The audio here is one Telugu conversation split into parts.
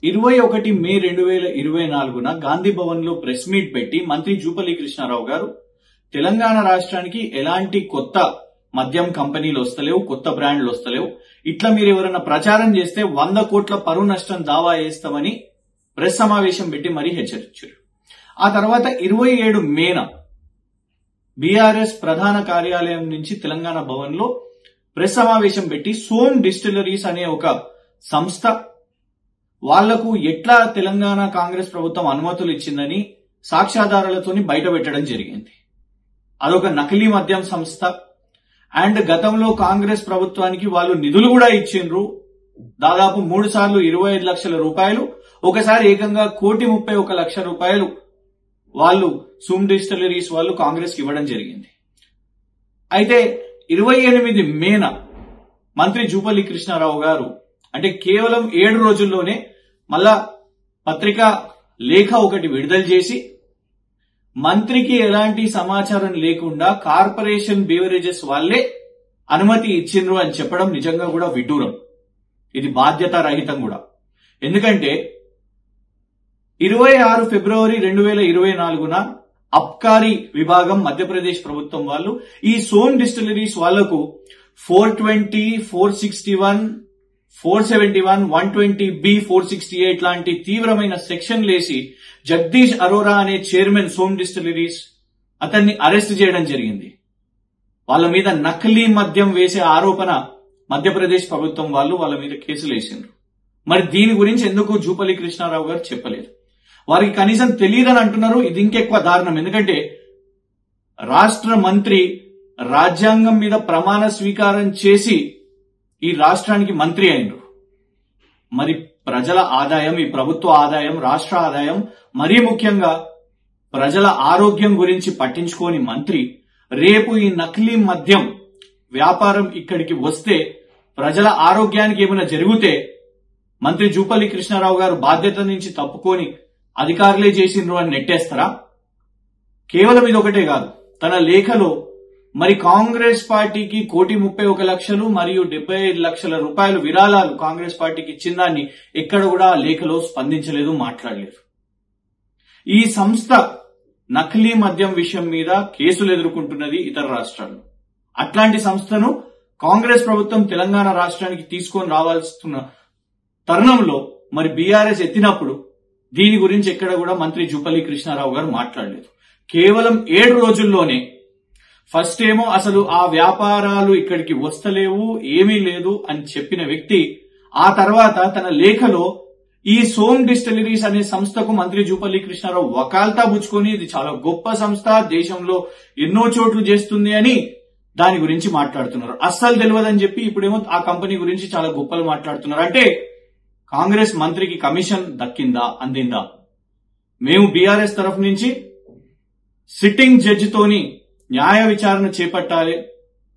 21 మే 2024 గాంధీ భవన్ లో ప్రెస్ మీట్ పెట్టి మంత్రి జూపల్లి కృష్ణారావు గారు తెలంగాణ రాష్ట్రానికి ఎలాంటి కొత్త మద్యం కంపెనీలు వస్తలేవు, కొత్త బ్రాండ్లు వస్తలేవు, ఇట్లా మీరు ఎవరైనా ప్రచారం చేస్తే 100 కోట్ల పరువు నష్టం దావా వేస్తామని ప్రెస్ సమావేశం పెట్టి మరీ హెచ్చరించారు. ఆ తర్వాత 27 మేన బీఆర్ఎస్ ప్రధాన కార్యాలయం నుంచి తెలంగాణ భవన్ లో ప్రెస్ సమావేశం పెట్టి సోమ్ డిస్టిలరీస్ అనే ఒక సంస్థ వాళ్లకు ఎట్లా తెలంగాణ కాంగ్రెస్ ప్రభుత్వం అనుమతులు ఇచ్చిందని సాక్ష్యాధారాలతోని బయట పెట్టడం జరిగింది. అదొక నకిలీ మద్యం సంస్థ అండ్ గతంలో కాంగ్రెస్ ప్రభుత్వానికి వాళ్ళు నిధులు కూడా ఇచ్చిండ్రు. దాదాపు 3 సార్లు 25 లక్షల రూపాయలు, ఒకసారి ఏకంగా 1,31 లక్ష రూపాయలు వాళ్ళు సోమ్ డిస్టిలరీస్ వాళ్ళు కాంగ్రెస్ కి ఇవ్వడం జరిగింది. అయితే 28 మేన మంత్రి జూపల్లి కృష్ణారావు గారు అంటే కేవలం 7 రోజుల్లోనే మళ్ళా పత్రికా లేఖ ఒకటి విడుదల చేసి మంత్రికి ఎలాంటి సమాచారం లేకుండా కార్పొరేషన్ బీవరేజెస్ వాళ్లే అనుమతి ఇచ్చిండ్రు అని చెప్పడం నిజంగా కూడా విడ్డూరం. ఇది బాధ్యత రహితం కూడా. ఎందుకంటే 26 ఫిబ్రవరి 2024 అబ్కారీ విభాగం మధ్యప్రదేశ్ ప్రభుత్వం వాళ్ళు ఈ సోమ్ డిస్టిలరీస్ వాళ్లకు 420, 461, 471, 120B, 468 లాంటి తీవ్రమైన సెక్షన్లు వేసి జగదీష్ అరోరా అనే చైర్మన్ సోమ్ డిస్టిలరీస్ అతన్ని అరెస్ట్ చేయడం జరిగింది. వాళ్ళ మీద నకిలీ మద్యం వేసే ఆరోపణ మధ్యప్రదేశ్ ప్రభుత్వం వాళ్ళు వాళ్ళ మీద కేసులు వేసిండ్రు. మరి దీని గురించి ఎందుకు జూపల్లి కృష్ణారావు గారు చెప్పలేదు? వారికి కనీసం తెలియదని అంటున్నారు. ఇది ఇంకెక్కువ దారుణం. ఎందుకంటే రాష్ట్ర మంత్రి రాజ్యాంగం మీద ప్రమాణ స్వీకారం చేసి ఈ రాష్ట్రానికి మంత్రి అయినరు. మరి ప్రజల ఆదాయం, ఈ ప్రభుత్వ ఆదాయం, రాష్ట్ర ఆదాయం, మరీ ముఖ్యంగా ప్రజల ఆరోగ్యం గురించి పట్టించుకోని మంత్రి రేపు ఈ నకిలీ మద్యం వ్యాపారం ఇక్కడికి వస్తే ప్రజల ఆరోగ్యానికి ఏమైనా జరిగితే మంత్రి జూపల్లి కృష్ణారావు గారు బాధ్యత నుంచి తప్పుకొని అధికారులే చేసిండ్రు అని నెట్టేస్తారా? కేవలం ఇది ఒకటే కాదు, తన లేఖలో మరి కాంగ్రెస్ పార్టీకి 1,31 లక్షలు మరియు 75 లక్షల రూపాయలు విరాళాలు కాంగ్రెస్ పార్టీకి ఇచ్చిన దాన్ని ఎక్కడ కూడా లేఖలో స్పందించలేదు, మాట్లాడలేదు. ఈ సంస్థ నకిలీ మద్యం విషయం మీద కేసులు ఎదుర్కొంటున్నది ఇతర రాష్ట్రాల్లో. అట్లాంటి సంస్థను కాంగ్రెస్ ప్రభుత్వం తెలంగాణ రాష్ట్రానికి తీసుకొని రావాల్సిన తరుణంలో మరి బీఆర్ఎస్ ఎత్తినప్పుడు దీని గురించి ఎక్కడ కూడా మంత్రి జూపల్లి కృష్ణారావు గారు మాట్లాడలేదు. కేవలం 7 రోజుల్లోనే ఫస్ట్ ఏమో అసలు ఆ వ్యాపారాలు ఇక్కడికి వస్తలేవు, ఏమీ లేదు అని చెప్పిన వ్యక్తి ఆ తర్వాత తన లేఖలో ఈ సోమ్ డిస్టిలరీస్ అనే సంస్థకు మంత్రి జూపల్లి కృష్ణారావు వకాల్తా పుచ్చుకొని ఇది చాలా గొప్ప సంస్థ, దేశంలో ఎన్నో చోట్లు చేస్తుంది అని దాని గురించి మాట్లాడుతున్నారు. అస్సలు తెలియదని చెప్పి ఇప్పుడేమో ఆ కంపెనీ గురించి చాలా గొప్పలు మాట్లాడుతున్నారు. అంటే కాంగ్రెస్ మంత్రికి కమిషన్ దక్కిందా, అందిందా? మేము బీఆర్ఎస్ తరఫు నుంచి సిట్టింగ్ జడ్జితోని న్యాయ విచారణ చేపట్టాలి.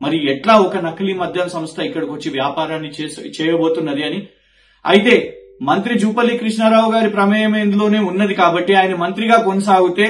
మరి ఎట్లా ఒక నకిలీ మద్యం సంస్థ ఇక్కడికి వచ్చి వ్యాపారాన్ని చేయబోతున్నది అని. అయితే మంత్రి జూపల్లి కృష్ణారావు గారి ప్రమేయం ఇందులోనే ఉన్నది కాబట్టి ఆయన మంత్రిగా కొనసాగితే